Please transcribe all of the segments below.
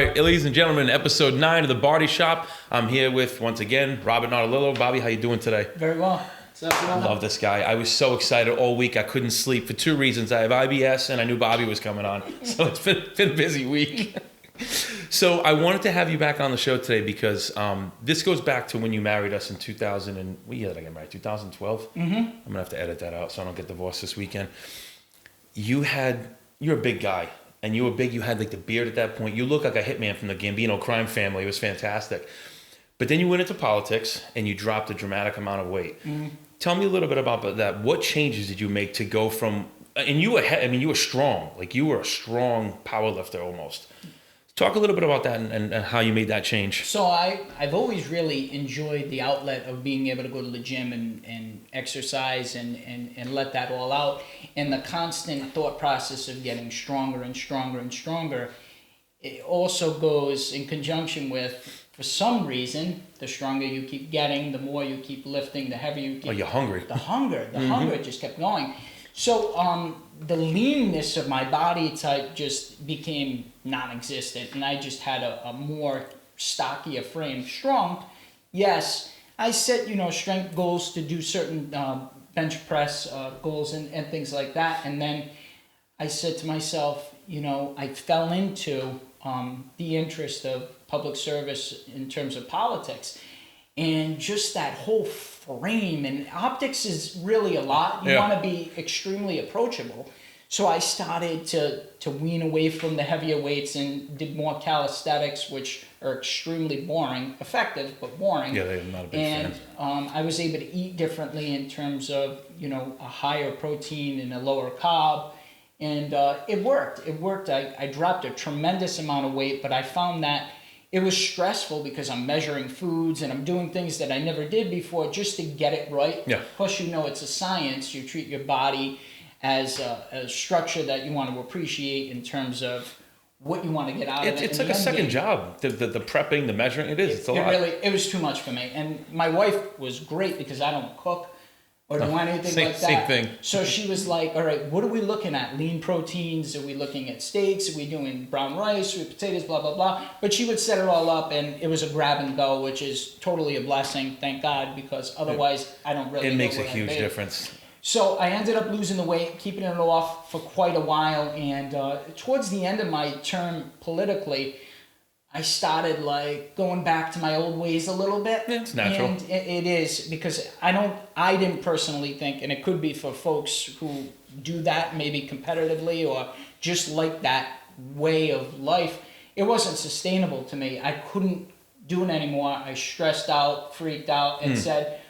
right, ladies and gentlemen, episode 9 of the Bardi Shop. I'm here with, once again, Bobby Nardolillo. Bobby, how you doing today? Very well. What's up, I love this guy. I was so excited all week. I couldn't sleep for 2 reasons. I have IBS, and I knew Bobby was coming on. So it's been a busy week. So I wanted to have you back on the show today because this goes back to when you married us in 2000 and what year did I get married? 2012? Mm-hmm. I'm gonna have to edit that out so I don't get divorced this weekend. You're a big guy, and you were big. You had like the beard at that point. You look like a hitman from the Gambino crime family. It was fantastic. But then you went into politics and you dropped a dramatic amount of weight. Mm-hmm. Tell me a little bit about that. What changes did you make to go from? And you were strong. Like you were a strong power lifter almost. Talk a little bit about that and how you made that change. So I've always really enjoyed the outlet of being able to go to the gym and exercise and let that all out. And the constant thought process of getting stronger and stronger and stronger, it also goes in conjunction with, for some reason, the stronger you keep getting, the more you keep lifting, the heavier you keep. Oh, you're hungry. The hunger just kept going. So the leanness of my body type just became non-existent, and I just had a more stockier frame. Strong, yes. I set strength goals to do certain bench press goals and things like that, and then I said to myself, I fell into the interest of public service in terms of politics, and just that whole frame, and optics is really a lot. You want to be extremely approachable. So I started to wean away from the heavier weights and did more calisthenics, which are extremely boring, effective, but boring. Yeah, I'm not a big fan. And I was able to eat differently in terms of, a higher protein and a lower carb. And it worked. It worked. I dropped a tremendous amount of weight, but I found that it was stressful because I'm measuring foods and I'm doing things that I never did before just to get it right. Yeah. Plus, it's a science. You treat your body as a structure that you want to appreciate in terms of what you want to get out of it. It's like a second job. The prepping, the measuring, it's a lot. It was too much for me. And my wife was great because I don't cook or do anything like that. Same thing. So she was like, all right, what are we looking at? Lean proteins? Are we looking at steaks? Are we doing brown rice? Are we potatoes? Blah, blah, blah. But she would set it all up, and it was a grab and go, which is totally a blessing, thank God, because otherwise I don't really know. It makes a huge difference. So I ended up losing the weight, keeping it off for quite a while, and towards the end of my term politically, I started going back to my old ways a little bit. Yeah, it's natural. And it is, because I didn't personally think, and it could be for folks who do that maybe competitively or just like that way of life, it wasn't sustainable to me. I couldn't do it anymore. I stressed out, freaked out, and said,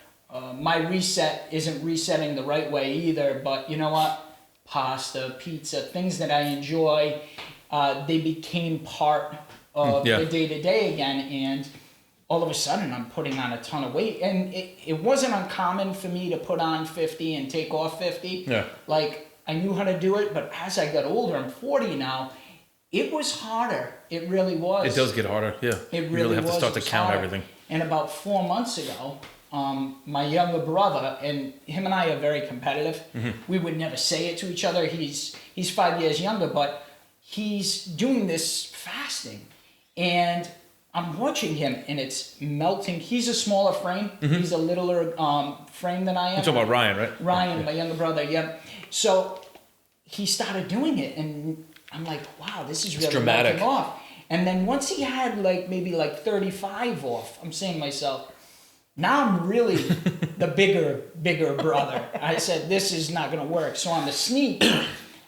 my reset isn't resetting the right way either, but you know what? Pasta, pizza, things that I enjoy, they became part of the day-to-day again, and all of a sudden I'm putting on a ton of weight. And it wasn't uncommon for me to put on 50 and take off 50. Yeah. I knew how to do it, but as I got older, I'm 40 now, it was harder. It really was. It does get harder, yeah. It really was. You really have to start to count everything. And about 4 months ago, my younger brother, and him and I are very competitive. Mm-hmm. We would never say it to each other. He's 5 years younger, but he's doing this fasting. And I'm watching him, and it's melting. He's a smaller frame. Mm-hmm. He's a littler frame than I am. You're talking about Ryan, right? Ryan, my younger brother, yeah. So he started doing it, and I'm like, wow, this is really dramatic. Off. And then once he had maybe 35 off, I'm saying to myself, now I'm really the bigger brother. I said, this is not going to work. So on the sneak,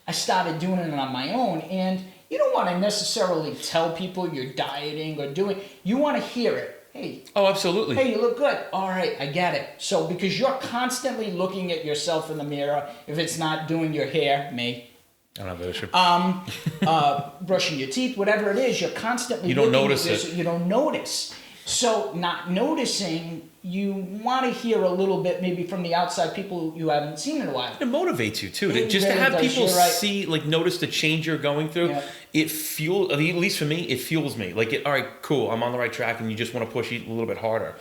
I started doing it on my own, and you don't want to necessarily tell people you're dieting or doing. You want to hear it. Hey. Oh, absolutely. Hey, you look good. All right, I get it. So because you're constantly looking at yourself in the mirror, if it's not doing your hair, me. I don't have that issue. Brushing your teeth, whatever it is, you're constantly. You don't notice it. You don't notice. So not noticing, you want to hear a little bit maybe from the outside, people you haven't seen in a while. It motivates you too. Just to have people see, notice the change you're going through. Yeah. It fuels, at least for me, it fuels me. All right, cool, I'm on the right track, and you just want to push it a little bit harder.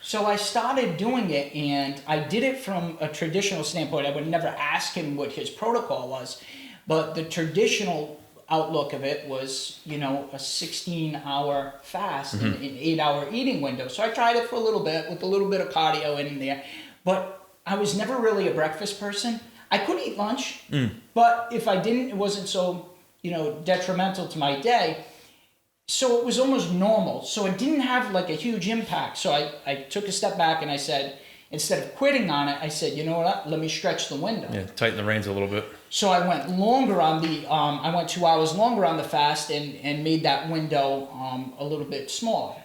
So I started doing it, and I did it from a traditional standpoint. I would never ask him what his protocol was, but the traditional outlook of it was, a 16-hour fast and an 8-hour eating window. So I tried it for a little bit with a little bit of cardio in there. But I was never really a breakfast person. I could eat lunch, but if I didn't, it wasn't so, detrimental to my day. So it was almost normal. So it didn't have like a huge impact. So I took a step back and I said, instead of quitting on it, I said, you know what, let me stretch the window. Yeah, tighten the reins a little bit. So I went longer on I went 2 hours longer on the fast and made that window a little bit smaller.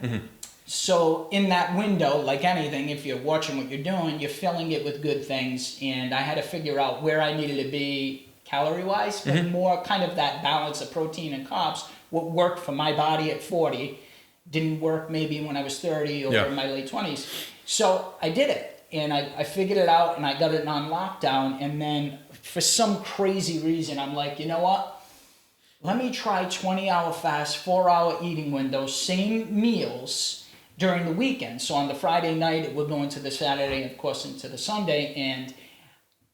So in that window, like anything, if you're watching what you're doing, you're filling it with good things. And I had to figure out where I needed to be calorie-wise, but more kind of that balance of protein and carbs. What worked for my body at 40 didn't work maybe when I was 30 or in my late 20s. So I did it, and I figured it out, and I got it on lockdown. And then for some crazy reason, I'm like, you know what? Let me try 20-hour fast, 4-hour eating window, same meals during the weekend. So on the Friday night, it would go into the Saturday, and of course into the Sunday, and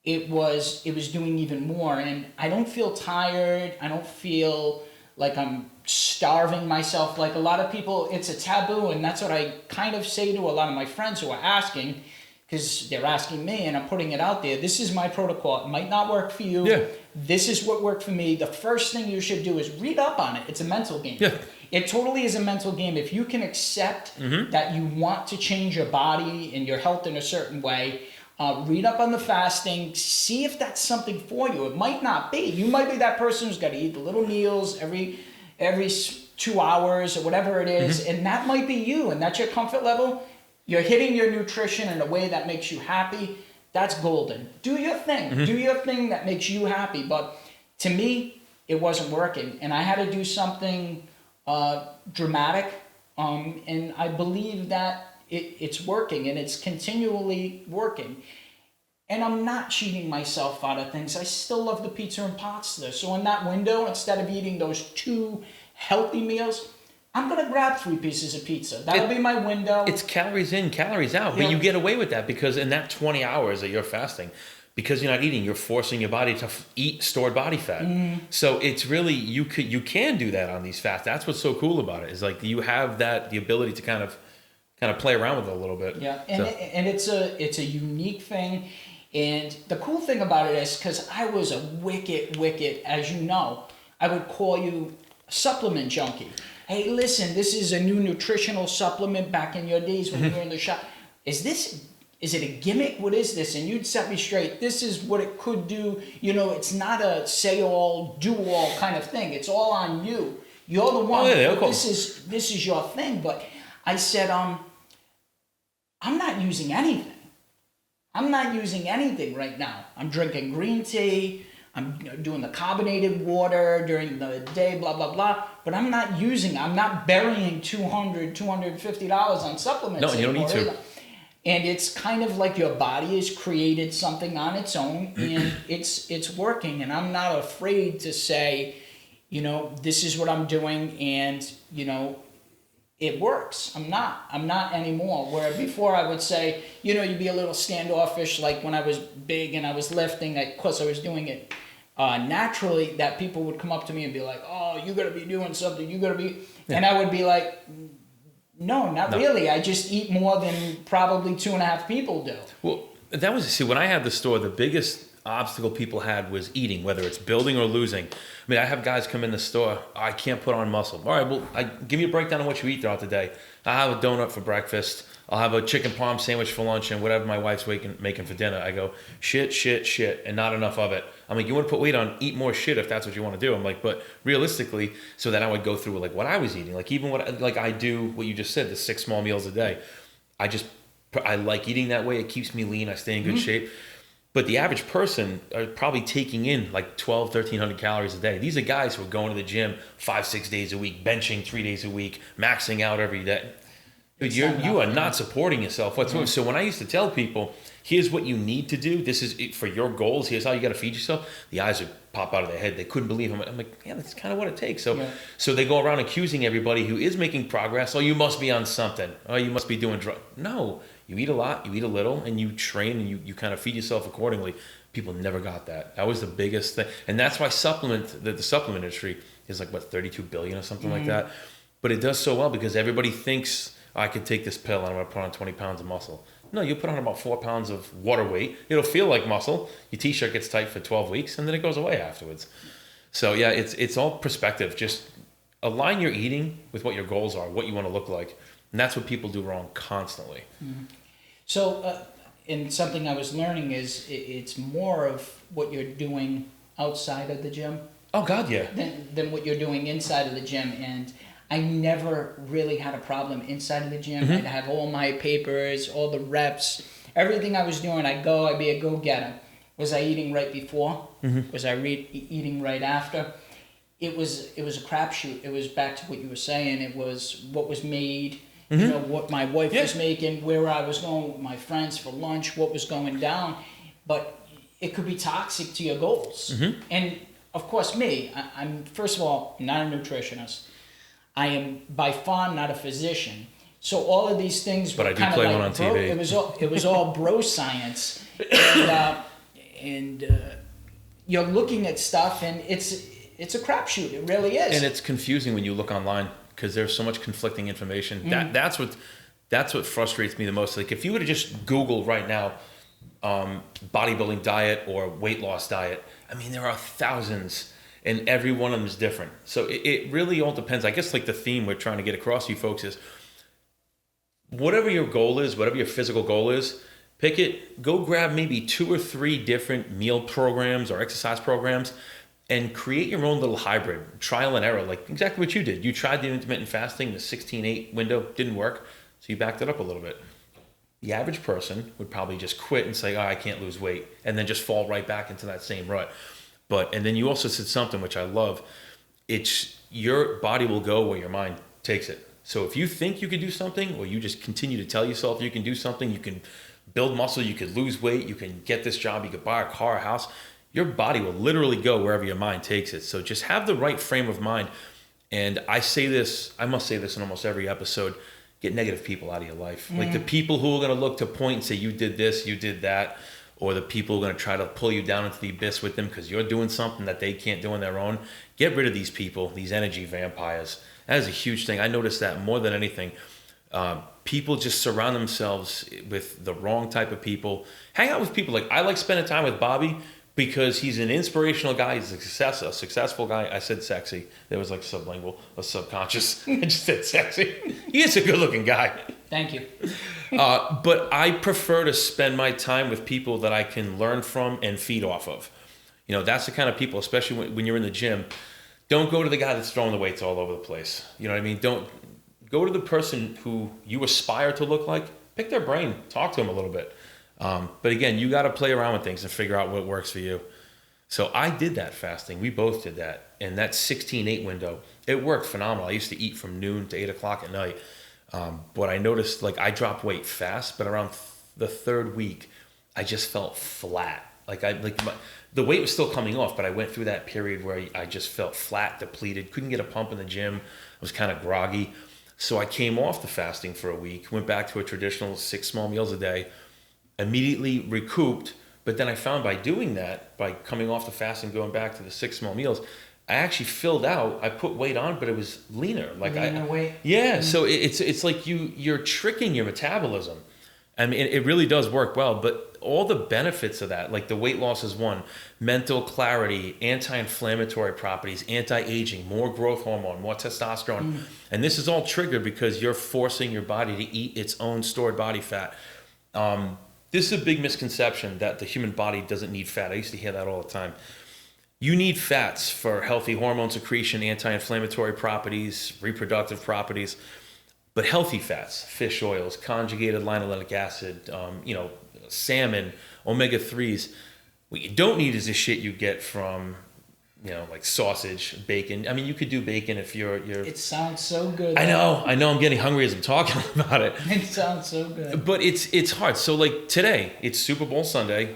it was doing even more. And I don't feel tired. I don't feel like I'm starving myself. Like a lot of people, it's a taboo, and that's what I kind of say to a lot of my friends who are asking, because they're asking me and I'm putting it out there. This is my protocol. It might not work for you. Yeah. This is what worked for me. The first thing you should do is read up on it. It's a mental game. Yeah. It totally is a mental game. If you can accept that you want to change your body and your health in a certain way, read up on the fasting, see if that's something for you. It might not be. You might be that person who's got to eat the little meals every 2 hours or whatever it is, and that might be you, and that's your comfort level. You're hitting your nutrition in a way that makes you happy. That's golden. Do your thing. Do your thing that makes you happy. But to me, it wasn't working, and I had to do something dramatic, and I believe that it's working, and it's continually working. And I'm not cheating myself out of things. I still love the pizza and pasta. So in that window, instead of eating those 2 healthy meals, I'm going to grab 3 pieces of pizza. That'll be my window. It's calories in, calories out. But you get away with that because in that 20 hours that you're fasting, because you're not eating, you're forcing your body to eat stored body fat. So it's really, you can do that on these fasts. That's what's so cool about it, is like you have the ability to kind of play around with it a little bit. Yeah, and it's a unique thing. And the cool thing about it is, because I was a wicked, as you know, I would call you a supplement junkie. Hey, listen, this is a new nutritional supplement back in your days when you were in the shop. Is it a gimmick? What is this? And you'd set me straight. This is what it could do. It's not a say all, do all kind of thing. It's all on you. You're the one. Cool. This is your thing. But I said, I'm not using anything. I'm not using anything right now. I'm drinking green tea. I'm doing the carbonated water during the day, blah, blah, blah. But I'm not burying $200, $250 on supplements. No, you don't need to. Either. And it's kind of like your body has created something on its own, and it's working. And I'm not afraid to say, this is what I'm doing, and, it works. I'm not anymore. Where before I would say, you'd be a little standoffish, like when I was big and I was lifting, of course I was doing it naturally, that people would come up to me and be like, oh, you got to be doing something, you got to be, and I would be like, no, not really. I just eat more than probably 2.5 people do. Well, that was, see, when I had the store, the biggest obstacle people had was eating, whether it's building or losing. I mean, I have guys come in the store, I can't put on muscle. All right, well, give me a breakdown of what you eat throughout the day. I have a donut for breakfast. I'll have a chicken parm sandwich for lunch, and whatever my wife's making for dinner. I go, shit, and not enough of it. I'm like, you want to put weight on, eat more shit if that's what you want to do. I'm like, but realistically, so then I would go through like what I was eating. Like even I do what you just said, the 6 small meals a day. I like eating that way. It keeps me lean. I stay in good shape. But the average person are probably taking in like 1,300 calories a day. These are guys who are going to the gym 5-6 days a week, benching 3 days a week, maxing out every day. Dude, you are not supporting yourself whatsoever. So when I used to tell people, here's what you need to do. This is it for your goals. Here's how you got to feed yourself. The eyes would pop out of their head. They couldn't believe him. I'm like, yeah, that's kind of what it takes. So, Yeah. so they go around accusing everybody who is making progress. Oh, you must be on something. Oh, you must be doing drugs. No, you eat a lot, you eat a little, and you train and you kind of feed yourself accordingly. People never got that. That was the biggest thing. And that's why the supplement industry is like, what, 32 billion or something like that. But it does so well because everybody thinks, I could take this pill and I'm going to put on 20 pounds of muscle. No, you put on about 4 pounds of water weight. It'll feel like muscle. Your t-shirt gets tight for 12 weeks and then it goes away afterwards. So yeah, it's all perspective. Just align your eating with what your goals are, what you want to look like. And that's what people do wrong constantly. So, and something I was learning is it's more of what you're doing outside of the gym Oh God, yeah. than what you're doing inside of the gym. And I never really had a problem inside of the gym. I'd have all my papers, all the reps, everything I was doing. I'd be a go-getter. Was I eating right before? Was I eating right after? It was a crapshoot. It was back to what you were saying. It was what was made, you know, what my wife was making, where I was going with my friends for lunch, what was going down. But it could be toxic to your goals. And of course, I'm first of all not a nutritionist. I am by far not a physician. So all of these things But were I do kind play of one like on TV. It was all bro science. And you're looking at stuff and it's a crapshoot. It really is. And it's confusing when you look online because there's so much conflicting information. That's what frustrates me the most. Like if you were to just Google right now, bodybuilding diet or weight loss diet, I mean, there are thousands and every one of them is different. So it really all depends. I guess like the theme we're trying to get across to you folks is whatever your goal is, whatever your physical goal is, pick it, go grab maybe 2 or 3 different meal programs or exercise programs and create your own little hybrid, trial and error, like exactly what you did. You tried the intermittent fasting, the 16-8 window, didn't work, so you backed it up a little bit. The average person would probably just quit and say, oh, I can't lose weight, and then just fall right back into that same rut. And then you also said something which I love, it's your body will go where your mind takes it. So if you think you could do something, or you just continue to tell yourself you can do something, you can build muscle, you could lose weight, you can get this job, you could buy a car, a house, your body will literally go wherever your mind takes it. So just have the right frame of mind. And I must say this in almost every episode, get negative people out of your life. Like the people who are going to look to point and say, you did this, you did that, or the people who are going to try to pull you down into the abyss with them because you're doing something that they can't do on their own. Get rid of these people, these energy vampires. That is a huge thing. I noticed that more than anything. People just surround themselves with the wrong type of people. Hang out with people. Like I like spending time with Bobby because he's an inspirational guy. He's a successful guy. I said sexy. There was like sublingual or subconscious. I just said sexy. He is a good looking guy. Thank you. But I prefer to spend my time with people that I can learn from and feed off of. You know, that's the kind of people, especially when you're in the gym. Don't go to the guy that's throwing the weights all over the place. You know what I mean? Don't go to the person who you aspire to look like. Pick their brain. Talk to them a little bit. But again, you got to play around with things and figure out what works for you. So I did that fasting. We both did that. And that 16-8 window, it worked phenomenal. I used to eat from noon to 8 o'clock at night. But I noticed like I dropped weight fast, but around the 3rd week, I just felt flat. The weight was still coming off, but I went through that period where I just felt flat, depleted, couldn't get a pump in the gym. I was kind of groggy. So I came off the fasting for a week, went back to a traditional 6 small meals a day, immediately recouped. But then I found by doing that, by coming off the fasting, going back to the 6 small meals, I actually filled out. I put weight on, but it was leaner. Weight. Yeah. So it's like you're tricking your metabolism. I mean, it really does work well. But all the benefits of that, like the weight loss is one, mental clarity, anti-inflammatory properties, anti-aging, more growth hormone, more testosterone, and this is all triggered because you're forcing your body to eat its own stored body fat. This is a big misconception that the human body doesn't need fat. I used to hear that all the time. You need fats for healthy hormone secretion, anti-inflammatory properties, reproductive properties, but healthy fats, fish oils, conjugated linoleic acid, salmon, omega-3s. What you don't need is the shit you get from, like sausage, bacon. I mean, you could do bacon if you're. It sounds so good. I know. I'm getting hungry as I'm talking about it. It sounds so good. But it's hard. So like today, it's Super Bowl Sunday.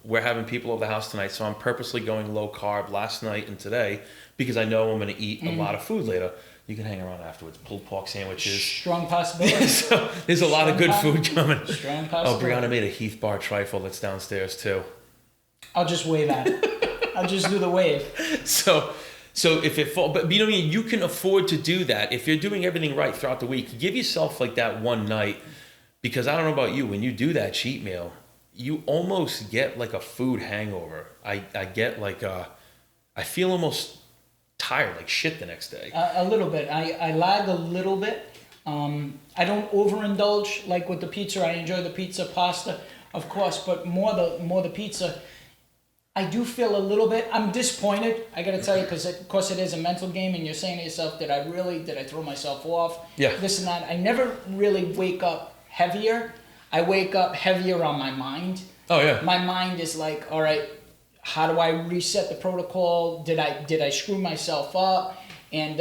we're having people over the house tonight, so I'm purposely going low carb last night and today because I know I'm going to eat a lot of food later. You can hang around afterwards. Pulled pork sandwiches. Strong possibility. So there's a lot of good food coming. Strong Oh, possibility. Brianna made a Heath Bar trifle that's downstairs too. I'll just wave at it. I'll just do the wave. So if it falls, but you know what I mean? You can afford to do that. If you're doing everything right throughout the week, give yourself like that one night, because I don't know about you, when you do that cheat meal, you almost get like a food hangover. I get like I feel almost tired, like shit the next day. A little bit. I lag a little bit. I don't overindulge like with the pizza. I enjoy the pizza, pasta, of course, but more the pizza. I do feel a little bit. I'm disappointed. I got to tell you, because of course it is a mental game, and you're saying to yourself, did I throw myself off? Yeah. This and that. I never really wake up heavier. I wake up heavier on my mind. Oh yeah. My mind is like, all right, how do I reset the protocol? Did I screw myself up? And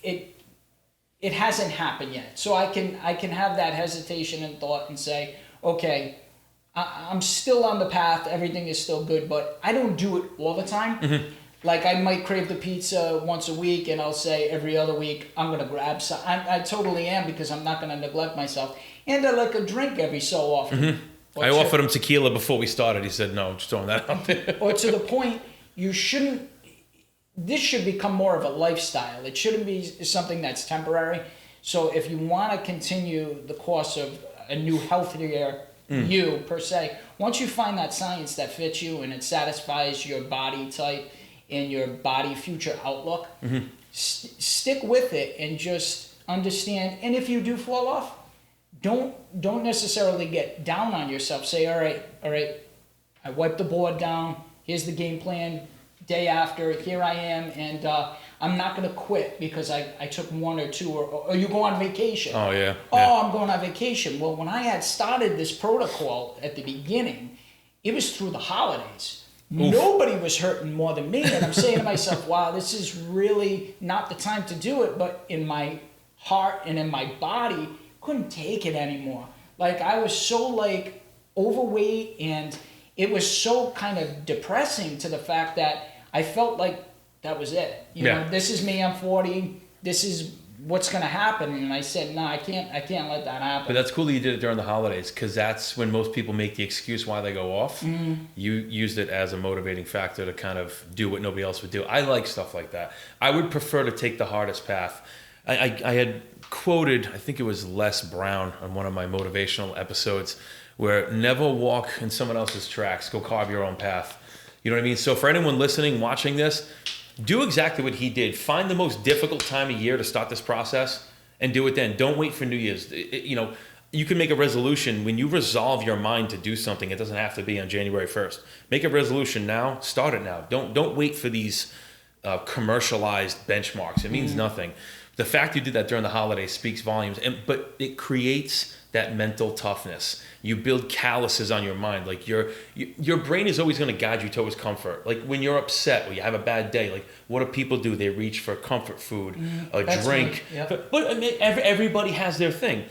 it hasn't happened yet. So I can have that hesitation and thought and say, okay, I'm still on the path. Everything is still good, but I don't do it all the time. Mm-hmm. Like I might crave the pizza once a week, and I'll say every other week I'm gonna grab some. I totally am, because I'm not gonna neglect myself. And I like a drink every so often. Mm-hmm. I offered him tequila before we started. He said no. Just throwing that out there. Or to the point, you shouldn't. This should become more of a lifestyle. It shouldn't be something that's temporary. So if you want to continue the course of a new healthier you per se, once you find that science that fits you and it satisfies your body type and your body future outlook, stick with it and just understand. And if you do fall off, don't necessarily get down on yourself. Say, all right, I wiped the board down. Here's the game plan. Day after, here I am, and I'm not going to quit because I took one or two, or you go on vacation. Oh, yeah. Oh, I'm going on vacation. Well, when I had started this protocol at the beginning, it was through the holidays. Oof. Nobody was hurting more than me, and I'm saying to myself, wow, this is really not the time to do it, but in my heart and in my body, couldn't take it anymore. Like, I was so, like, overweight, and it was so kind of depressing to the fact that I felt like that was it. You know, this is me, I'm 40, this is what's going to happen. And I said, no, I can't let that happen. But that's cool that you did it during the holidays, because that's when most people make the excuse why they go off. You used it as a motivating factor to kind of do what nobody else would do. I like stuff like that. I would prefer to take the hardest path. I had quoted, I think it was Les Brown on one of my motivational episodes, where never walk in someone else's tracks, go carve your own path. You know what I mean? So for anyone listening, watching this, do exactly what he did. Find the most difficult time of year to start this process and do it then. Don't wait for New Year's. You can make a resolution. When you resolve your mind to do something, it doesn't have to be on January 1st. Make a resolution now. Start it now. Don't wait for these commercialized benchmarks. It means nothing. The fact you did that during the holidays speaks volumes, but it creates that mental toughness. You build calluses on your mind. Like your brain is always going to guide you towards comfort. Like when you're upset or you have a bad day, like what do people do? They reach for comfort food, a drink. Yep. But I mean, everybody has their thing.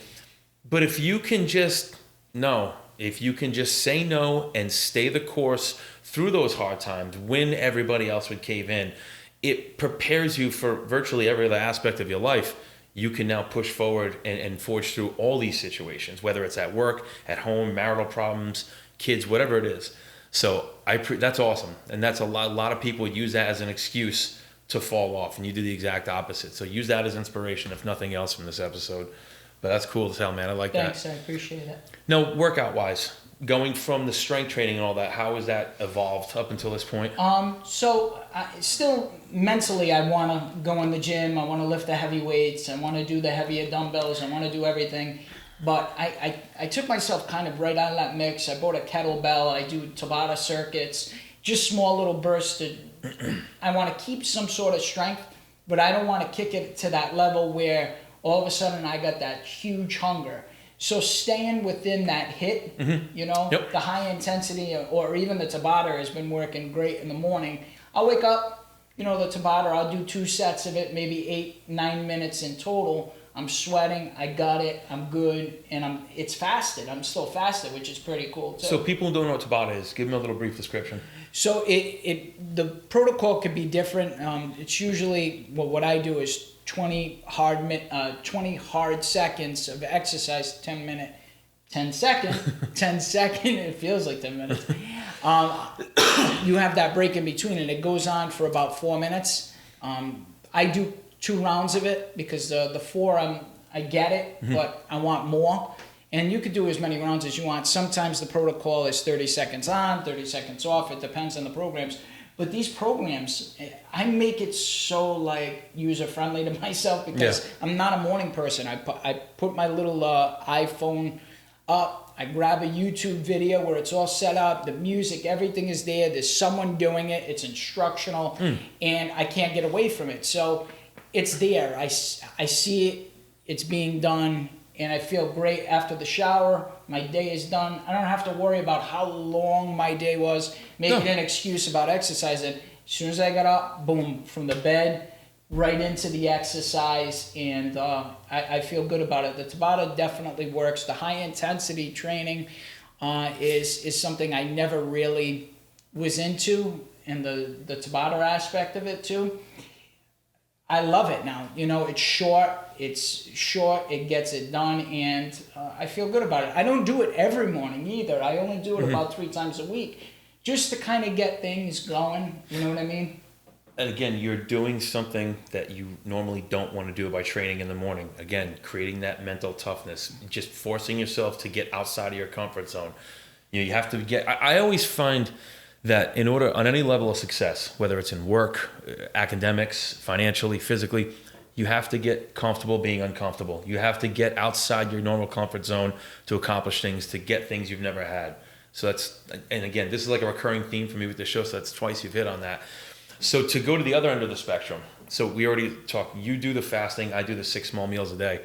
But if you can just say no and stay the course through those hard times when everybody else would cave in, it prepares you for virtually every other aspect of your life. You can now push forward and forge through all these situations, whether it's at work, at home, marital problems, kids, whatever it is. So that's awesome. And that's a lot of people use that as an excuse to fall off, and you do the exact opposite. So use that as inspiration, if nothing else, from this episode. But that's cool as hell, man. I like that. Thanks, I appreciate it. Now, workout-wise, going from the strength training and all that, how has that evolved up until this point? So still mentally, I want to go in the gym. I want to lift the heavy weights. I want to do the heavier dumbbells. I want to do everything. But I took myself kind of right out of that mix. I bought a kettlebell. I do Tabata circuits, just small little bursts. I want to keep some sort of strength, but I don't want to kick it to that level where all of a sudden I got that huge hunger. So staying within that hit, the high intensity, or even the Tabata has been working great in the morning. I'll wake up, the Tabata, I'll do 2 sets of it, maybe 8-9 minutes in total. I'm sweating, I got it, I'm good, and it's fasted. I'm still fasted, which is pretty cool too. So people who don't know what Tabata is, give them a little brief description. So the protocol could be different. It's usually what I do is 20 hard seconds of exercise, 10 second, 10 second. It feels like 10 minutes. You have that break in between, and it goes on for about 4 minutes. I do 2 rounds of it because the 4 I get it, but I want more. And you could do as many rounds as you want. Sometimes the protocol is 30 seconds on, 30 seconds off. It depends on the programs. But these programs, I make it so like user friendly to myself because I'm not a morning person. I put my little iPhone up. I grab a YouTube video where it's all set up, the music, everything is there. There's someone doing it. It's instructional, and I can't get away from it. So it's there. I see it. It's being done. And I feel great after the shower. My day is done. I don't have to worry about how long my day was, making an excuse about exercising. As soon as I got up, boom, from the bed, right into the exercise, and I feel good about it. The Tabata definitely works. The high-intensity training is something I never really was into, and the Tabata aspect of it, too. I love it now. It's short, it gets it done, and I feel good about it. I don't do it every morning either. I only do it about 3 times a week, just to kind of get things going, you know what I mean? And again, you're doing something that you normally don't want to do by training in the morning. Again, creating that mental toughness, just forcing yourself to get outside of your comfort zone. You have to I always find that in order, on any level of success, whether it's in work, academics, financially, physically, you have to get comfortable being uncomfortable. You have to get outside your normal comfort zone to accomplish things, to get things you've never had. So and again, this is like a recurring theme for me with the show, so that's twice you've hit on that. So to go to the other end of the spectrum, so we already talked, you do the fasting, I do the 6 small meals a day.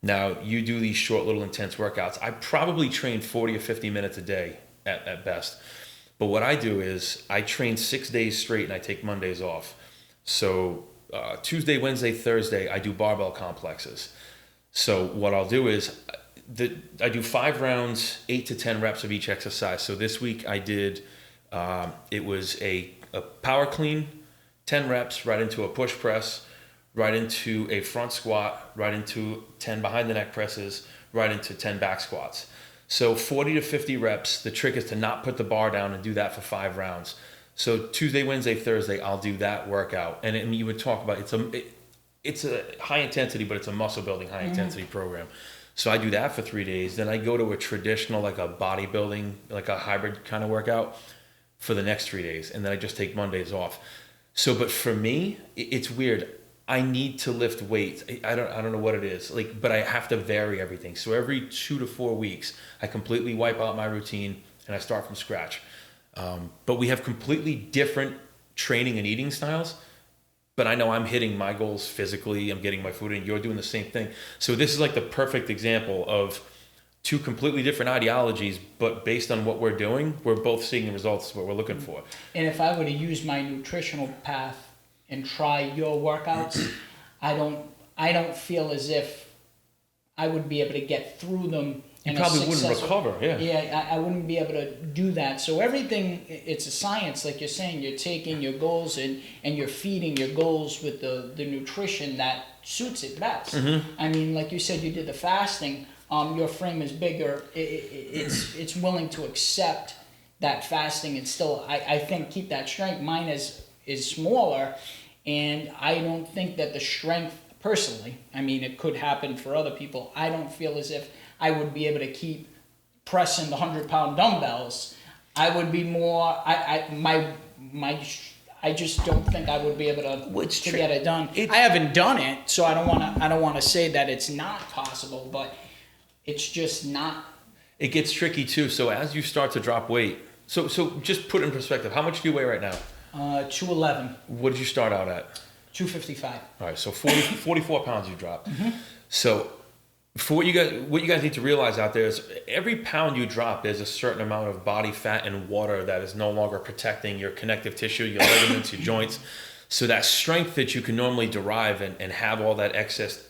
Now, you do these short little intense workouts. I probably train 40 or 50 minutes a day at best. But what I do is I train 6 days straight and I take Mondays off. So Tuesday, Wednesday, Thursday, I do barbell complexes. So what I'll do is I do 5 rounds, 8 to 10 reps of each exercise. So this week I did, it was a power clean, 10 reps, right into a push press, right into a front squat, right into 10 behind the neck presses, right into 10 back squats. So 40 to 50 reps. The trick is to not put the bar down and do that for 5 rounds. So Tuesday, Wednesday, Thursday, I'll do that workout. And you would talk about it's a high intensity, but it's a muscle building high intensity program. So I do that for 3 days. Then I go to a traditional, like a bodybuilding, like a hybrid kind of workout for the next 3 days. And then I just take Mondays off. So, but for me, it's weird. I need to lift weights. I don't know what it is, but I have to vary everything. So every 2 to 4 weeks, I completely wipe out my routine and I start from scratch. But we have completely different training and eating styles. But I know I'm hitting my goals physically. I'm getting my food in. You're doing the same thing. So this is like the perfect example of 2 completely different ideologies, but based on what we're doing, we're both seeing the results what we're looking for. And if I were to use my nutritional path and try your workouts, I don't feel as if I would be able to get through them. You probably wouldn't recover, yeah. Yeah, I wouldn't be able to do that. So everything, it's a science, like you're saying. You're taking your goals and you're feeding your goals with the nutrition that suits it best. I mean, like you said, you did the fasting. Your frame is bigger. It's willing to accept that fasting and still, I think, keep that strength. Mine is smaller, and I don't think that the strength, personally, I mean, it could happen for other people, I don't feel as if I would be able to keep pressing the 100-pound dumbbells. I would be more, I just don't think I would be able to get it done. I haven't done it, so I don't want to say that it's not possible, but it's just not. It gets tricky too. So as you start to drop weight, so just put it in perspective. How much do you weigh right now? 211. What did you start out at? 255. All right, so 44 pounds you dropped. So for what you guys need to realize out there is every pound you drop, there's a certain amount of body fat and water that is no longer protecting your connective tissue, your ligaments, your joints. So that strength that you can normally derive and have all that excess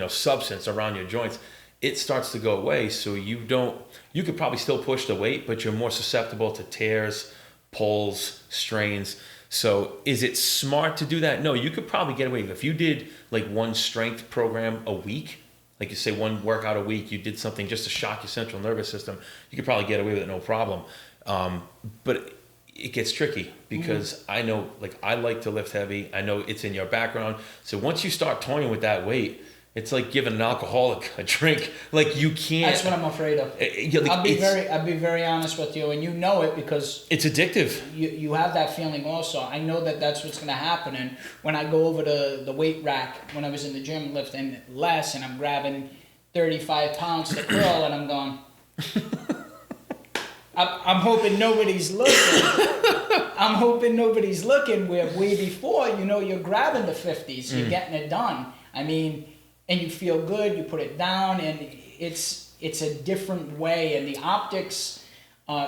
substance around your joints, it starts to go away. So you could probably still push the weight, but you're more susceptible to tears, pulls, strains. So is it smart to do that? No, you could probably get away with it. If you did like one strength program a week, like you say one workout a week, you did something just to shock your central nervous system, you could probably get away with it, no problem. But it gets tricky because I know, like, I like to lift heavy. I know it's in your background. So once you start toying with that weight, it's like giving an alcoholic a drink. Like, you can't. That's what I'm afraid of. I'll be very honest with you, and you know it because it's addictive. You have that feeling also. I know that that's what's going to happen. And when I go over to the weight rack, when I was in the gym lifting less, and I'm grabbing 35 pounds to curl, and I'm going, I'm hoping nobody's looking. I'm hoping nobody's looking. Where way before, you're grabbing the 50s, you're getting it done. I mean. And you feel good, you put it down, and it's a different way, and the optics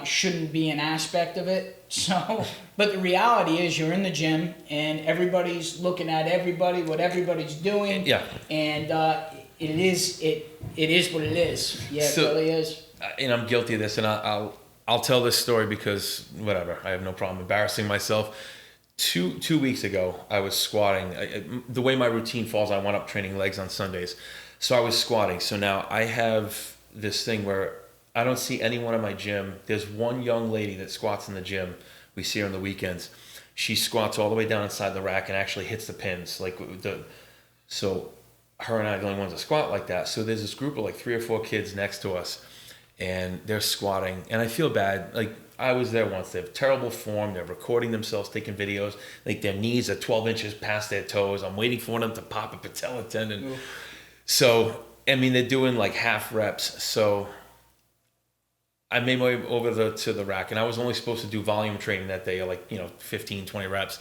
shouldn't be an aspect of it. So, but the reality is you're in the gym, and everybody's looking at everybody, what everybody's doing. Yeah. And it is what it is. Yeah, it really is. And I'm guilty of this, and I'll tell this story because, whatever, I have no problem embarrassing myself. Two weeks ago, I was squatting. The way my routine falls, I wound up training legs on Sundays. So I was squatting. So now I have this thing where I don't see anyone in my gym. There's one young lady that squats in the gym. We see her on the weekends. She squats all the way down inside the rack and actually hits the pins. So her and I are the only ones that squat like that. So there's this group of like 3 or 4 kids next to us, and they're squatting. And I feel bad. Like, I was there once. They have terrible form. They're recording themselves, taking videos. Like, their knees are 12 inches past their toes. I'm waiting for them to pop a patella tendon. Oof. So, I mean, they're doing like half reps. So I made my way over to the rack, and I was only supposed to do volume training that day, like, 15, 20 reps.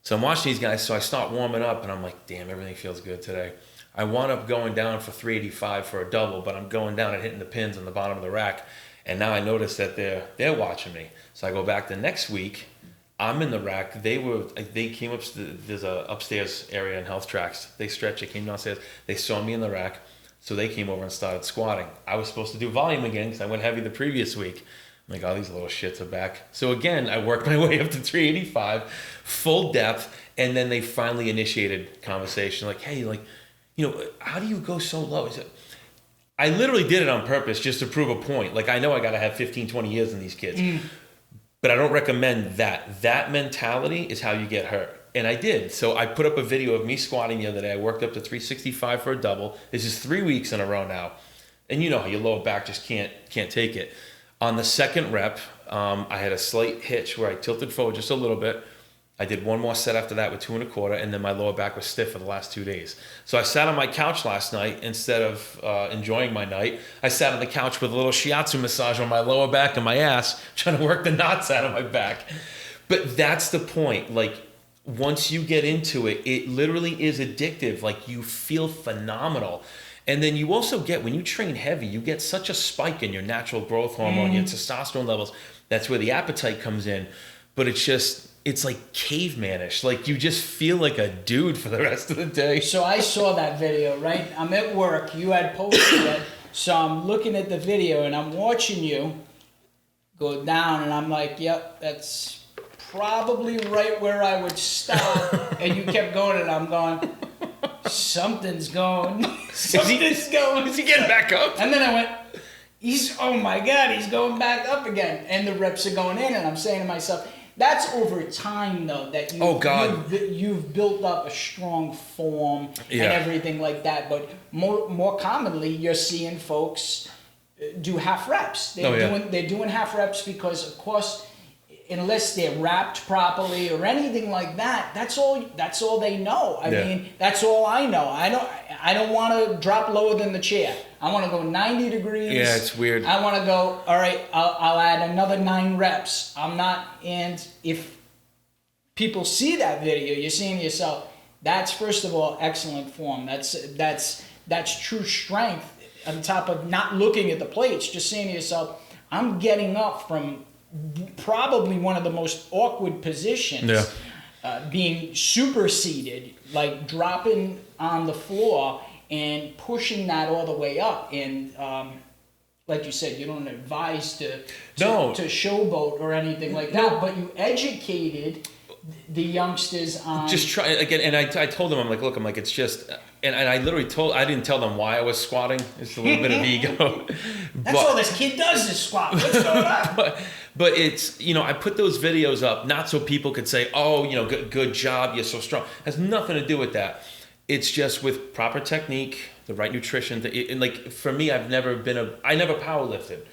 So I'm watching these guys. So I start warming up, and I'm like, damn, everything feels good today. I wound up going down for 385 for a double, but I'm going down and hitting the pins on the bottom of the rack. And now I notice that they're watching me. So I go back the next week. I'm in the rack. They came up. There's a upstairs area in Health Tracks. They stretch. They came downstairs. They saw me in the rack, so they came over and started squatting. I was supposed to do volume again because I went heavy the previous week. I'm like, oh, these little shits are back. So again, I worked my way up to 385, full depth, and then they finally initiated conversation. Like, hey, how do you go so low? I literally did it on purpose just to prove a point. Like, I know I got to have 15, 20 years in these kids. But I don't recommend that. That mentality is how you get hurt. And I did. So I put up a video of me squatting the other day. I worked up to 365 for a double. This is 3 weeks in a row now. And you know how your lower back just can't take it. On the second rep, I had a slight hitch where I tilted forward just a little bit. I did one more set after that with 2 1/4, and then my lower back was stiff for the last 2 days. So I sat on my couch last night instead of enjoying my night. I sat on the couch with a little shiatsu massage on my lower back and my ass, trying to work the knots out of my back. But that's the point. Like, once you get into it, it literally is addictive. Like, you feel phenomenal. And then you also get, when you train heavy, you get such a spike in your natural growth hormone, your testosterone levels. That's where the appetite comes in. But it's like cavemanish. Like, you just feel like a dude for the rest of the day. So I saw that video, right? I'm at work. You had posted it. So I'm looking at the video and I'm watching you go down, and I'm like, yep, that's probably right where I would stop. And you kept going, and I'm going, something's going. Something's going. Is he getting back up? And then I went, oh my God, he's going back up again. And the reps are going in, and I'm saying to myself, that's over time, though, that you've built up a strong form and everything like that. But more commonly, you're seeing folks do half reps. They're doing half reps because, of course, unless they're wrapped properly or anything like that, that's all they know. I mean, that's all I know. I don't want to drop lower than the chair. I want to go 90 degrees. Yeah, it's weird. I want to go, all right, I'll add another 9 reps. And if people see that video, you're saying to yourself, that's, first of all, excellent form. That's true strength on top of not looking at the plates, just saying to yourself, I'm getting up from probably one of the most awkward positions, being superseded, like dropping on the floor and pushing that all the way up. And like you said, you don't advise to showboat or anything like that, but you educated the youngsters on just try again. And I told them, I'm like, it's just, and I literally I didn't tell them why I was squatting. It's a little bit of ego. That's all this kid does is squat. What's going on? But it's, I put those videos up not so people could say, oh, good job, you're so strong. It has nothing to do with that. It's just with proper technique, the right nutrition. And like for me, I never power lifted.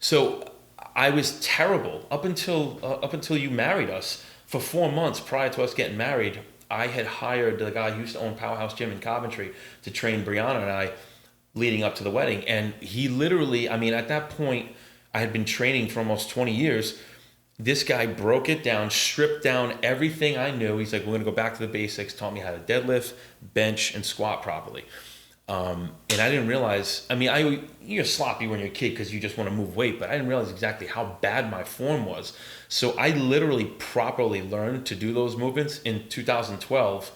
So I was terrible up until you married us. For 4 months prior to us getting married, I had hired the guy who used to own Powerhouse Gym in Coventry to train Brianna and I leading up to the wedding. And he literally, at that point, I had been training for almost 20 years. This guy broke it down, stripped down everything I knew. He's like, we're going to go back to the basics, taught me how to deadlift, bench, and squat properly. And I didn't realize, you're sloppy when you're a kid because you just want to move weight, but I didn't realize exactly how bad my form was. So I literally properly learned to do those movements in 2012.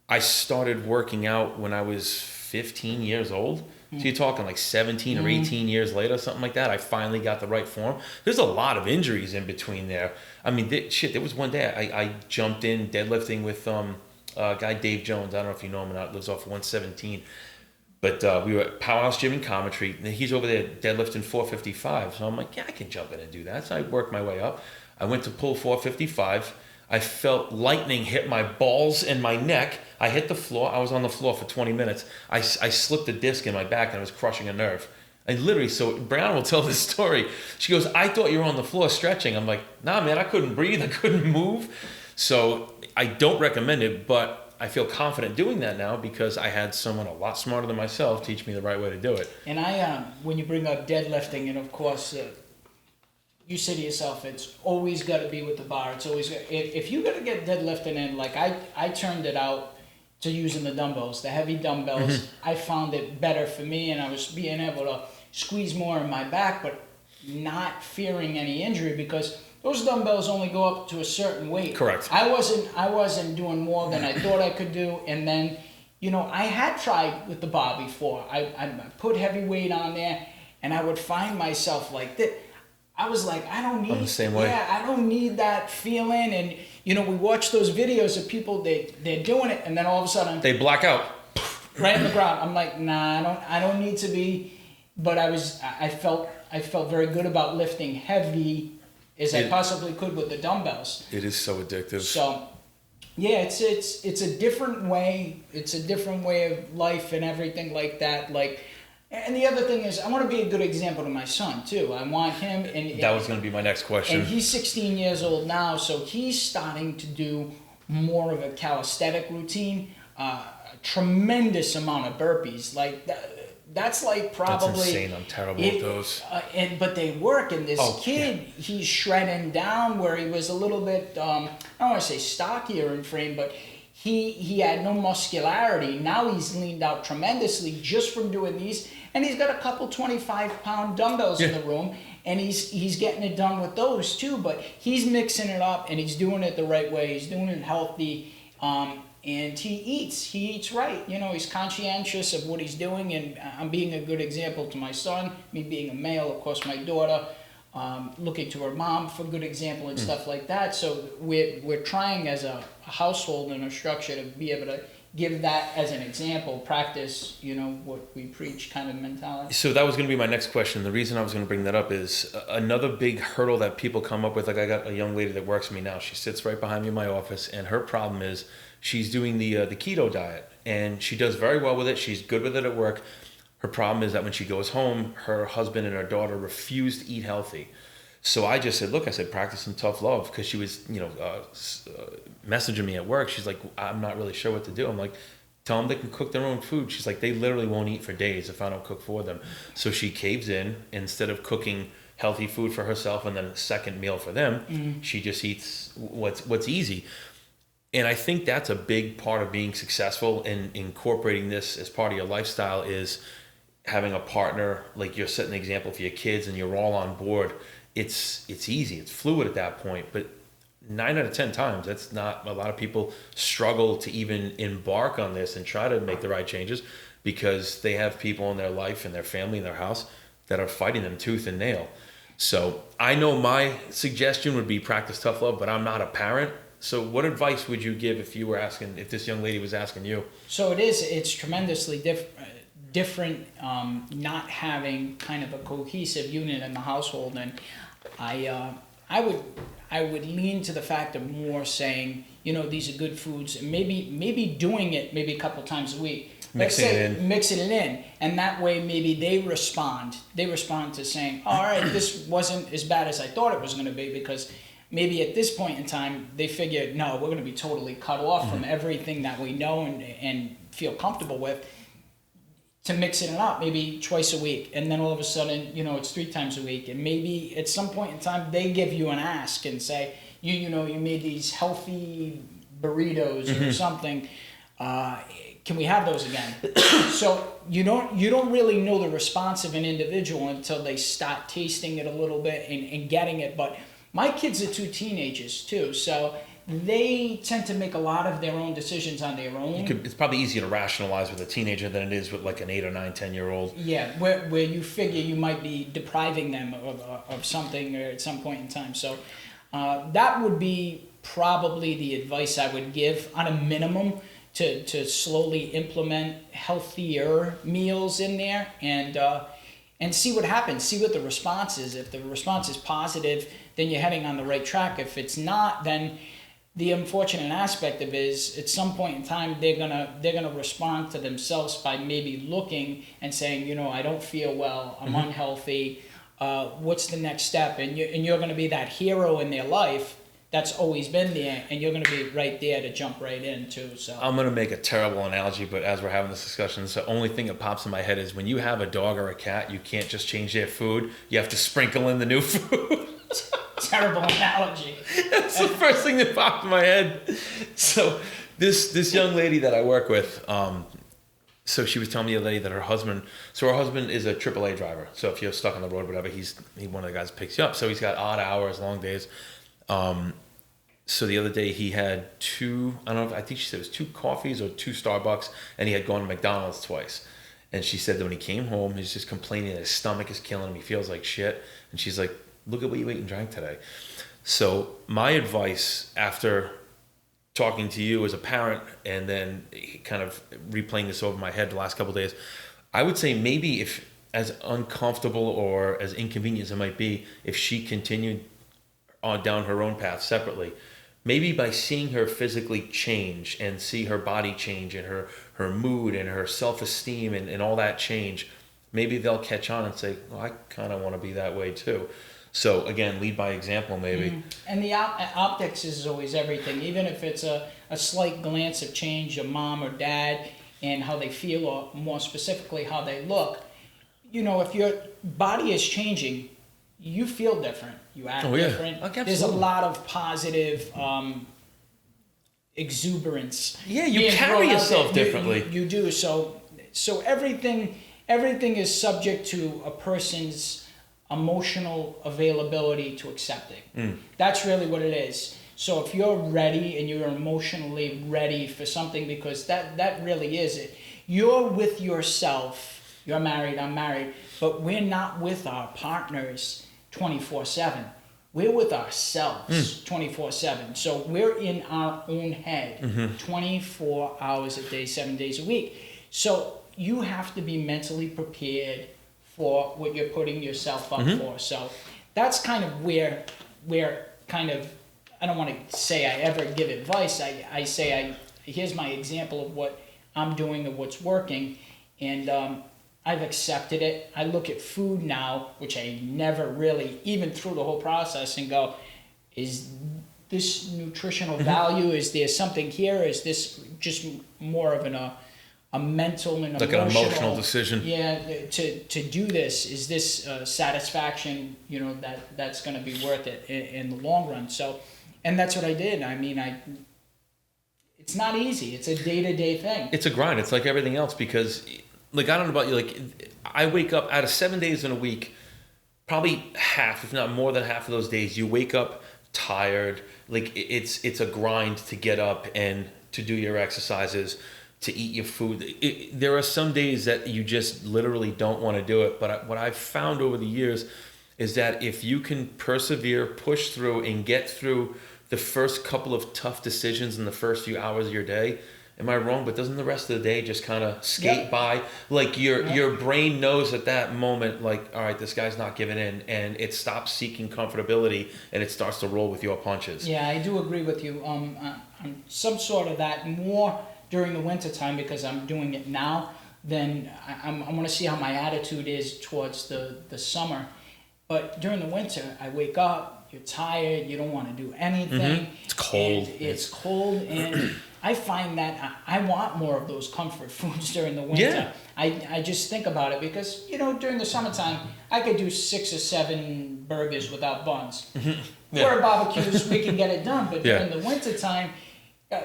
I started working out when I was 15 years old. So you're talking like 17 or 18 years later, something like that. I finally got the right form. There's a lot of injuries in between there. There was one day I jumped in deadlifting with guy Dave Jones. I don't know if you know him or not. Lives off 117. But we were at Powerhouse Gym in Coventry, and he's over there deadlifting 455. So I'm like, yeah, I can jump in and do that. So I worked my way up. I went to pull 455. I felt lightning hit my balls and my neck. I hit the floor. I was on the floor for 20 minutes. I slipped a disc in my back, and I was crushing a nerve. So Brianna will tell this story. She goes, I thought you were on the floor stretching. I'm like, nah, man, I couldn't breathe. I couldn't move. So I don't recommend it, but I feel confident doing that now because I had someone a lot smarter than myself teach me the right way to do it. And when you bring up deadlifting, and of course, you say to yourself, it's always got to be with the bar. It's always if you got to get deadlifting in, like I turned it out to using the dumbbells, the heavy dumbbells. Mm-hmm. I found it better for me, and I was being able to squeeze more in my back, but not fearing any injury because those dumbbells only go up to a certain weight. Correct. I wasn't doing more than I thought I could do, and then, I had tried with the bar before. I put heavy weight on there, and I would find myself like that. I was like, I don't need. I'm the same way. Yeah, I don't need that feeling, and we watch those videos of people they're doing it, and then all of a sudden they black out right in the ground. I'm like, nah, I don't need to be. But I felt very good about lifting heavy as I possibly could with the dumbbells. It is so addictive. So, yeah, it's a different way. It's a different way of life and everything like that. And the other thing is, I want to be a good example to my son too. I want him. And that was going to be my next question. And he's 16 years old now, so he's starting to do more of a calisthenic routine. A tremendous amount of burpees, like that. That's like probably. That's insane. I'm terrible at those. But they work. And this kid, he's shredding down where he was a little bit. I don't want to say stockier in frame, but he had no muscularity. Now he's leaned out tremendously just from doing these, and he's got a couple 25-pound dumbbells in the room, and he's getting it done with those too. But he's mixing it up, and he's doing it the right way. He's doing it healthy. And he eats right. He's conscientious of what he's doing, and I'm being a good example to my son, me being a male, of course, my daughter, looking to her mom for good example and stuff like that. So we're trying as a household and a structure to be able to give that as an example, practice, what we preach kind of mentality. So that was going to be my next question. The reason I was going to bring that up is another big hurdle that people come up with. Like I got a young lady that works for me now. She sits right behind me in my office, and her problem is she's doing the keto diet, and she does very well with it. She's good with it at work. Her problem is that when she goes home, her husband and her daughter refuse to eat healthy. So I just said, practice some tough love, because she was, messaging me at work. She's like, I'm not really sure what to do. I'm like, tell them they can cook their own food. She's like, they literally won't eat for days if I don't cook for them. So she caves in. Instead of cooking healthy food for herself and then a second meal for them, she just eats what's easy. And I think that's a big part of being successful in incorporating this as part of your lifestyle, is having a partner, like you're setting an example for your kids and you're all on board. It's easy. It's fluid at that point. But 9 out of 10 times, that's not, a lot of people struggle to even embark on this and try to make the right changes because they have people in their life and their family and their house that are fighting them tooth and nail. So I know my suggestion would be practice tough love, but I'm not a parent. So what advice would you give if this young lady was asking you? So it's tremendously different not having kind of a cohesive unit in the household, and I would lean to the fact of more saying, these are good foods, and maybe doing it maybe a couple times a week. Mixing it in, and that way maybe they respond to saying, all right, this wasn't as bad as I thought it was going to be, because maybe at this point in time they figure, no, we're going to be totally cut off from everything that we know and feel comfortable with, to mixing it up maybe twice a week, and then all of a sudden it's 3 times a week, and maybe at some point in time they give you an ask and say, you made these healthy burritos or something, can we have those again? So you don't really know the response of an individual until they start tasting it a little bit and getting it. But my kids are 2 teenagers too, so they tend to make a lot of their own decisions on their own. It's probably easier to rationalize with a teenager than it is with like an 8 or 9, 10-year-old. Yeah, where you figure you might be depriving them of something at some point in time. So that would be probably the advice I would give on a minimum, to slowly implement healthier meals in there, and see what happens, see what the response is. If the response is positive, then you're heading on the right track. If it's not, then the unfortunate aspect of it is at some point in time they're gonna respond to themselves by maybe looking and saying, I don't feel well, I'm unhealthy, what's the next step? And you're gonna be that hero in their life that's always been there, and you're going to be right there to jump right in too. So I'm going to make a terrible analogy, but as we're having this discussion, the only thing that pops in my head is when you have a dog or a cat, you can't just change their food. You have to sprinkle in the new food. Terrible analogy. That's the first thing that popped in my head. So this young lady that I work with, so she was telling me the other day that her husband is a AAA driver. So if you're stuck on the road, whatever, he's one of the guys that picks you up. So he's got odd hours, long days. So the other day he had I think she said it was 2 coffees or 2 Starbucks, and he had gone to McDonald's twice. And she said that when he came home, he's just complaining that his stomach is killing him. He feels like shit. And she's like, look at what you ate and drank today. So my advice after talking to you as a parent and then kind of replaying this over my head the last couple of days, I would say maybe if, as uncomfortable or as inconvenient as it might be, if she continued on down her own path separately, maybe by seeing her physically change and see her body change and her mood and her self-esteem and all that change, maybe they'll catch on and say, well, I kind of want to be that way too. So again, lead by example maybe. And the optics is always everything. Even if it's a slight glance of change of mom or dad and how they feel, or more specifically how they look, if your body is changing, you feel different. You act different. Okay, there's a lot of positive exuberance. Yeah, you carry yourself differently. You do. So everything is subject to a person's emotional availability to accepting. That's really what it is. So if you're ready and you're emotionally ready for something, because that really is it. You're with yourself. You're married, I'm married, but we're not with our partners 24/7. We're with ourselves 24/7. So we're in our own head 24 hours a day, 7 days a week. So you have to be mentally prepared for what you're putting yourself up for. So that's kind of where kind of, I don't want to say I ever give advice. I say here's my example of what I'm doing and what's working. And I've accepted it. I look at food now, which I never really, even through the whole process, and go, is this nutritional value? Is there something here? Is this just more of a mental and like an emotional decision? Yeah, to do this. Is this satisfaction, that's going to be worth it in the long run? So, and that's what I did. I mean, it's not easy. It's a day-to-day thing. It's a grind. It's like everything else, because like, I don't know about you, like, I wake up out of 7 days in a week, probably half, if not more than half of those days, you wake up tired. Like, it's a grind to get up and to do your exercises. to eat your food. There are some days that you just literally don't want to do it. But what I've found over the years is that if you can persevere, push through, and get through the first couple of tough decisions in the first few hours of your day, am I wrong? But doesn't the rest of the day just kind of skate by? Like your brain knows at that moment, like, all right, this guy's not giving in, and it stops seeking comfortability and it starts to roll with your punches. Yeah, I do agree with you. Some sort of that more during the winter time because I'm doing it now. Then I want to see how my attitude is towards the summer. But during the winter, I wake up, you're tired, you don't want to do anything. It's cold. It's cold, and I find that I want more of those comfort foods during the winter. Yeah. I just think about it because, during the summertime, I could do 6 or 7 burgers without buns. Yeah. Or barbecues, we can get it done. But during the wintertime,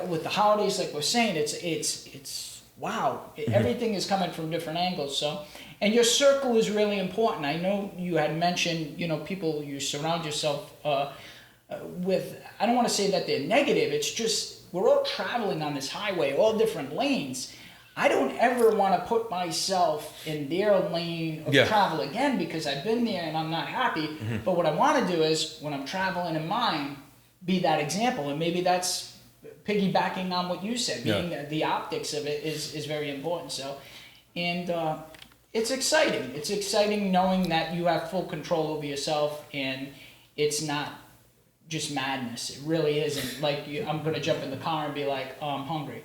with the holidays, like we're saying, it's wow. Everything is coming from different angles. So, and your circle is really important. I know you had mentioned, people you surround yourself with. I don't want to say that they're negative. It's just we're all traveling on this highway, all different lanes. I don't ever want to put myself in their lane of travel again because I've been there and I'm not happy. But what I want to do is when I'm traveling in mine, be that example. And maybe that's piggybacking on what you said, being the optics of it is very important. So, and it's exciting. It's exciting knowing that you have full control over yourself and it's not just madness. It really isn't like I'm going to jump in the car and be like, oh, I'm hungry.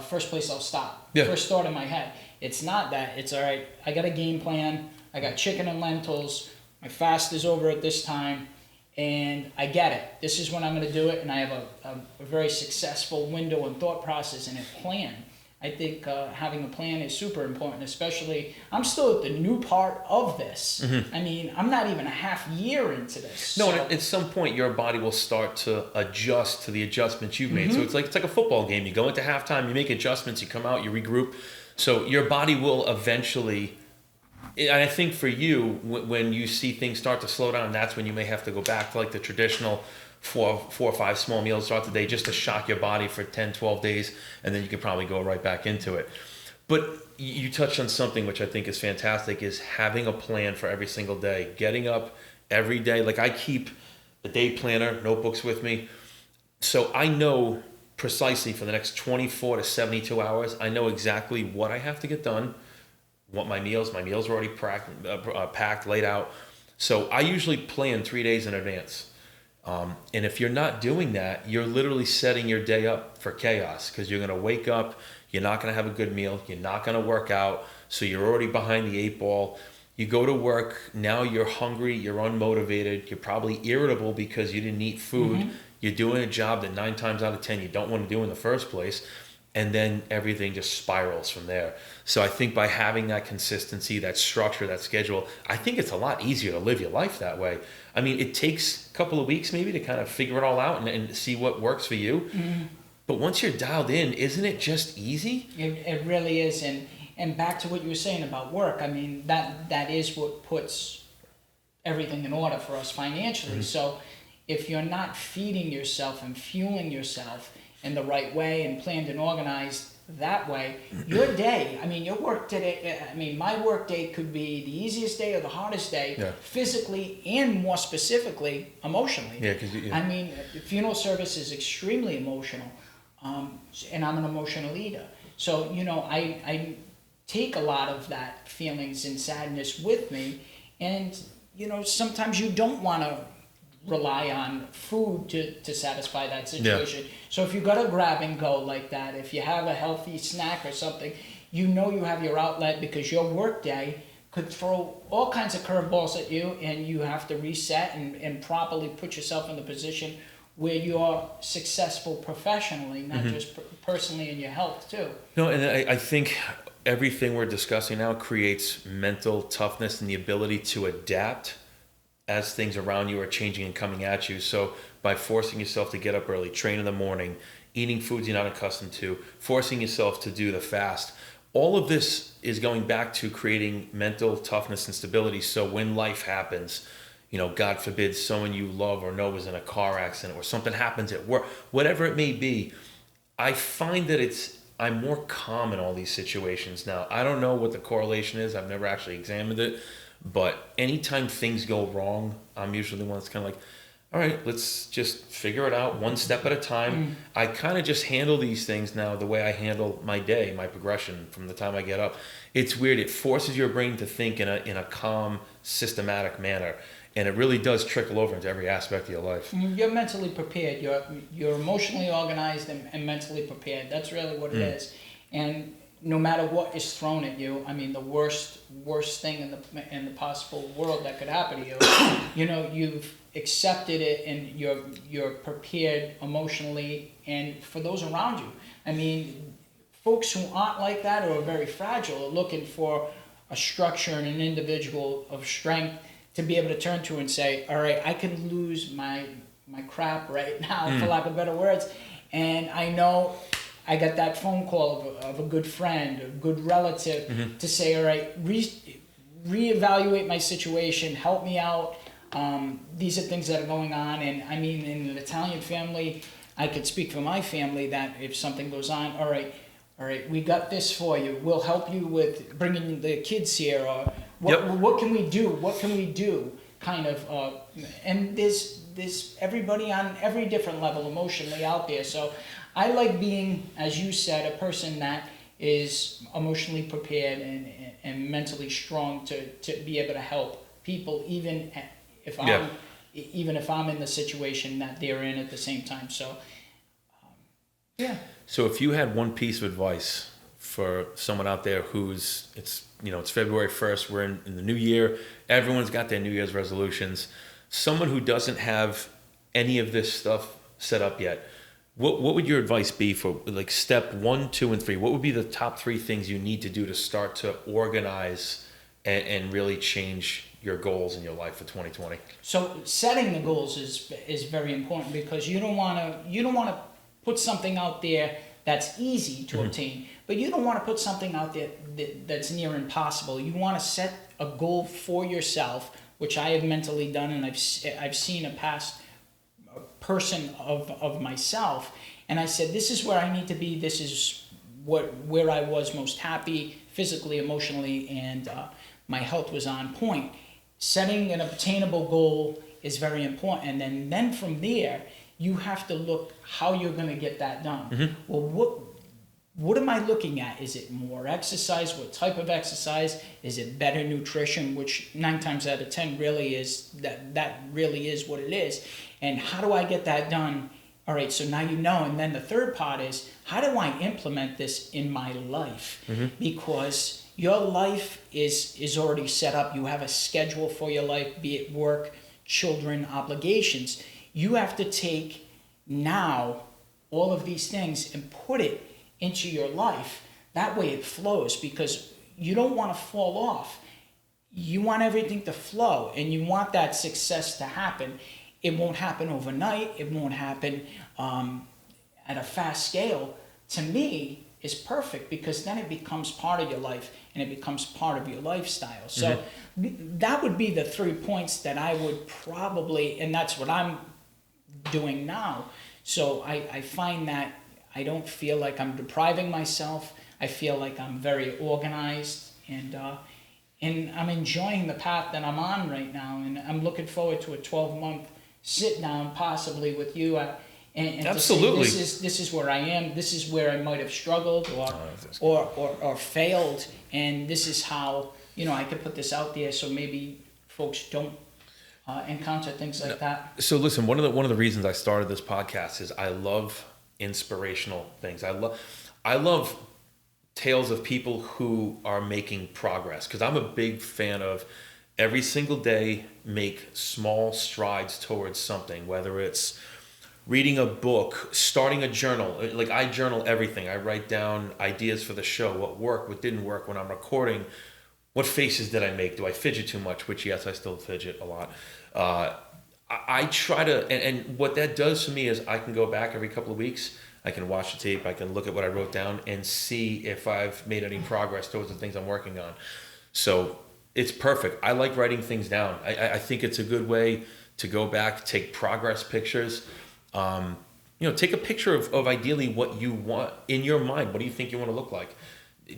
First place I'll stop. First thought in my head. It's not that. It's all right. I got a game plan. I got chicken and lentils. My fast is over at this time. And I get it. This is when I'm going to do it. And I have a very successful window and thought process and a plan. I think having a plan is super important, especially I'm still at the new part of this. I mean, I'm not even a half year into this. No, and at some point your body will start to adjust to the adjustments you've made. So it's like a football game. You go into halftime, you make adjustments, you come out, you regroup. So your body will eventually. And I think for you, when you see things start to slow down, that's when you may have to go back to like the traditional 4 or 5 small meals throughout the day just to shock your body for 10, 12 days, and then you could probably go right back into it. But you touched on something which I think is fantastic, is having a plan for every single day, getting up every day. Like I keep a day planner, notebooks with me. So I know precisely for the next 24 to 72 hours, I know exactly what I have to get done. What my meals are already packed, laid out. So I usually plan 3 days in advance. And if you're not doing that, you're literally setting your day up for chaos because you're going to wake up, you're not going to have a good meal, you're not going to work out, so you're already behind the 8 ball. You go to work, now you're hungry, you're unmotivated, you're probably irritable because you didn't eat food. You're doing a job that 9 times out of 10 you don't want to do in the first place. And then everything just spirals from there. So I think by having that consistency, that structure, that schedule, I think it's a lot easier to live your life that way. I mean, it takes a couple of weeks maybe to kind of figure it all out and see what works for you. But once you're dialed in, isn't it just easy? It really is. And back to what you were saying about work, I mean, that is what puts everything in order for us financially. So if you're not feeding yourself and fueling yourself in the right way and planned and organized that way, your day, I mean, your work today, I mean, my work day could be the easiest day or the hardest day, physically and more specifically, emotionally. I mean, the funeral service is extremely emotional, and I'm an emotional leader. So, I take a lot of that feelings and sadness with me, and, sometimes you don't want to rely on food to satisfy that situation. So if you got to grab and go like that, if you have a healthy snack or something, you have your outlet because your work day could throw all kinds of curveballs at you and you have to reset and properly put yourself in the position where you're successful professionally, not just personally in your health too. No, and I think everything we're discussing now creates mental toughness and the ability to adapt as things around you are changing and coming at you. So by forcing yourself to get up early, train in the morning, eating foods you're not accustomed to, forcing yourself to do the fast, all of this is going back to creating mental toughness and stability. So when life happens, God forbid someone you love or know is in a car accident or something happens at work, whatever it may be, I find that I'm more calm in all these situations now. I don't know what the correlation is. I've never actually examined it. But anytime things go wrong, I'm usually the one that's kind of like, all right, let's just figure it out one step at a time. I kind of just handle these things now the way I handle my day, my progression from the time I get up. It's weird. It forces your brain to think in a calm, systematic manner. And it really does trickle over into every aspect of your life. You're mentally prepared. You're emotionally organized and mentally prepared. That's really what it is. And no matter what is thrown at you, I mean, the worst thing in the possible world that could happen to you, you know, you've accepted it and you're prepared emotionally and for those around you. I mean, folks who aren't like that or are very fragile are looking for a structure and an individual of strength to be able to turn to and say, all right, I can lose my crap right now, for lack of better words, and I know I got that phone call of a good friend, a good relative, to say, all right, reevaluate my situation, help me out. These are things that are going on, and I mean, in an Italian family, I could speak for my family that if something goes on, all right, we got this for you. We'll help you with bringing the kids here, or what can we do? What can we do? Kind of, and there's everybody on every different level emotionally out there. So I like being, as you said, a person that is emotionally prepared and mentally strong to be able to help people, even if I'm in the situation that they're in at the same time. So, yeah. So if you had one piece of advice for someone out there it's February 1st, we're in the new year, everyone's got their New Year's resolutions, someone who doesn't have any of this stuff set up yet, what would your advice be for like step 1, 2, and 3? What would be the top 3 things you need to do to start to organize and really change your goals in your life for 2020? So setting the goals is very important, because you don't want to put something out there that's easy to obtain, but you don't want to put something out there that's near impossible. You want to set a goal for yourself, which I have mentally done, and I've seen a past person of myself, and I said, this is where I need to be. This is where I was most happy, physically, emotionally, and my health was on point. Setting an obtainable goal is very important, and then from there, you have to look how you're going to get that done. Well, what am I looking at? Is it more exercise? What type of exercise? Is it better nutrition? Which 9 times out of 10 really is that really is what it is. And how do I get that done? All right, so now you know. And then the third part is, how do I implement this in my life? Because your life is already set up. You have a schedule for your life, be it work, children, obligations. You have to take now all of these things and put it into your life. That way it flows, because you don't want to fall off. You want everything to flow, and you want that success to happen. It won't happen overnight. It won't happen at a fast scale. To me, is perfect, because then it becomes part of your life and it becomes part of your lifestyle. So that would be the 3 points that I would probably, and that's what I'm doing now. So I find that I don't feel like I'm depriving myself. I feel like I'm very organized, and I'm enjoying the path that I'm on right now, and I'm looking forward to a 12-month sit down, possibly with you, and absolutely, to say, this is where I am. This is where I might have struggled or failed, and this is how I could put this out there, so maybe folks don't encounter things like that. So listen, one of the reasons I started this podcast is I love inspirational things. I love tales of people who are making progress, because I'm a big fan of every single day make small strides towards something, whether it's reading a book, starting a journal. Like, I journal everything. I write down ideas for the show, what worked, what didn't work when I'm recording, what faces did I make, do I fidget too much, which yes, I still fidget a lot. I try to, and what that does for me is I can go back every couple of weeks, I can watch the tape, I can look at what I wrote down and see if I've made any progress towards the things I'm working on. So it's perfect. I like writing things down. I think it's a good way to go back, take progress pictures. take a picture of ideally what you want in your mind. What do you think you want to look like?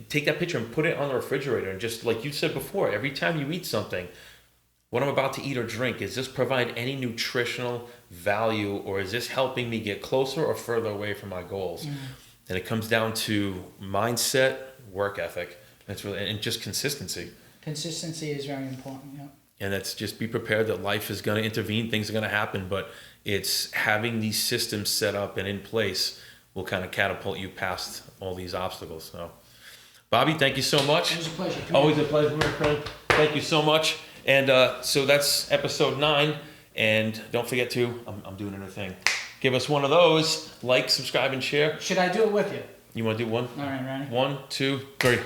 Take that picture and put it on the refrigerator. And just like you said before, every time you eat something, what I'm about to eat or drink, is this provide any nutritional value, or is this helping me get closer or further away from my goals? And it comes down to mindset, work ethic, and just consistency. Consistency is very important. Yeah. And that's just be prepared that life is going to intervene, things are going to happen, but it's having these systems set up and in place will kind of catapult you past all these obstacles. So, Bobby, thank you so much. It was a pleasure. Always a pleasure, my friend. Thank you so much. And so that's episode 9. And don't forget to, I'm doing another thing. Give us one of those. Like, subscribe, and share. Should I do it with you? You want to do one? All right, ready? 1, 2, 3.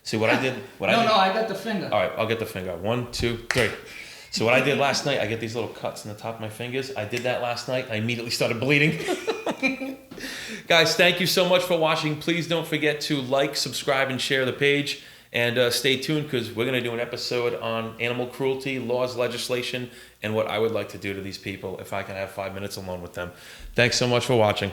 See what I did? No, I got the finger. All right, I'll get the finger. 1, 2, 3. So what I did last night, I get these little cuts in the top of my fingers. I did that last night. I immediately started bleeding. Guys, thank you so much for watching. Please don't forget to like, subscribe, and share the page. And stay tuned, because we're going to do an episode on animal cruelty, laws, legislation, and what I would like to do to these people if I can have 5 minutes alone with them. Thanks so much for watching.